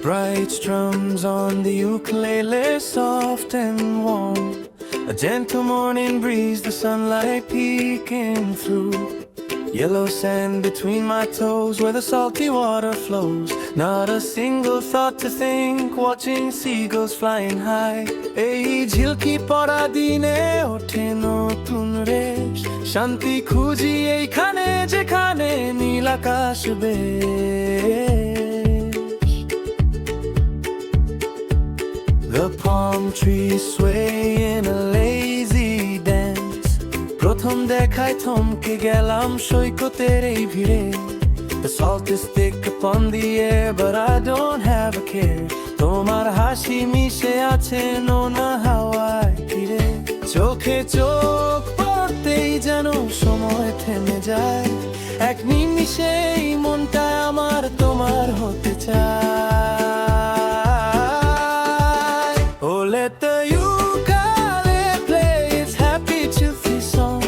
Bright strums on the ukulele, soft and warm. A gentle morning breeze, the sunlight peeking through. Yellow sand between my toes where the salty water flows. Not a single thought to think, watching seagulls flying high. এই ঝিলকি পড়া দিনে ওঠে নতুন রেশ, শান্তি খুঁজি এইখানে যেখানে নীল আকাশ বেশ। The palm trees sway in a lazy dance. প্রথম দেখায় থমকে গেলাম সৈকতের এই ভিড়ে। The salt is thick upon the air, but I don't have a care. তোমার হাসি মিশে আছে নোনা হাওয়ায় ঘিরে। চোখে চোখ পড়তেই যেন সময় থেমে যায়। এক নিমিষেই মনটা আমার তোমার হতে চায়। Oh, let the ukulele play its happy chilly song.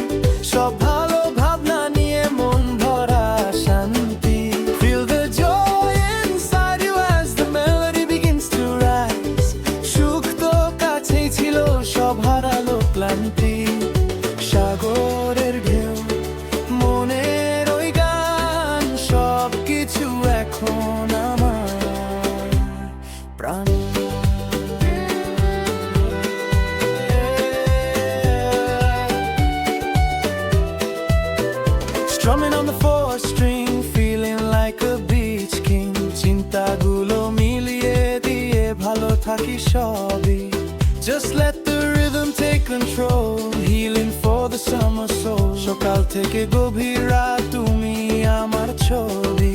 সব ভালো ভাবনা নিয়ে মন ভরা শান্তি। Feel the joy inside you as the melody begins to rise. সুখ তো কাছেই ছিল, সব হারালো ক্লান্তি। সাগরের ঢেউ, মনের ওই গান, সব কিছু এখন আমার প্রাণ। Strumming on the fourth string, feeling like a beach king. চিন্তাগুলো মিলিয়ে দিয়ে ভালো থাকি সবই। Just let the rhythm take control, healing for the summer soul. সকাল থেকে গভীর রাত তুমি আমার ছবি।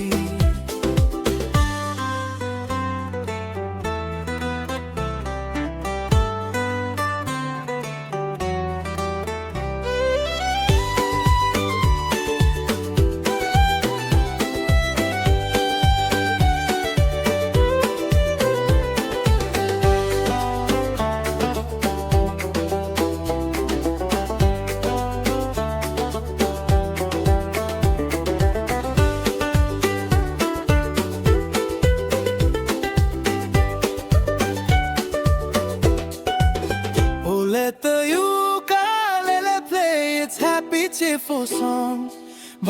Let the ukulele play its happy cheerful song.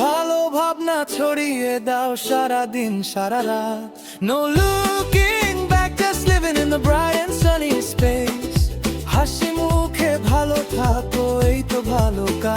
ভালো ভাবনা ছড়িয়ে দাও সারা দিন সারা রাত। No looking back, just living in the bright and sunny space. হাসি মুখে ভালো থাকো, এই তো ভালো কাজ।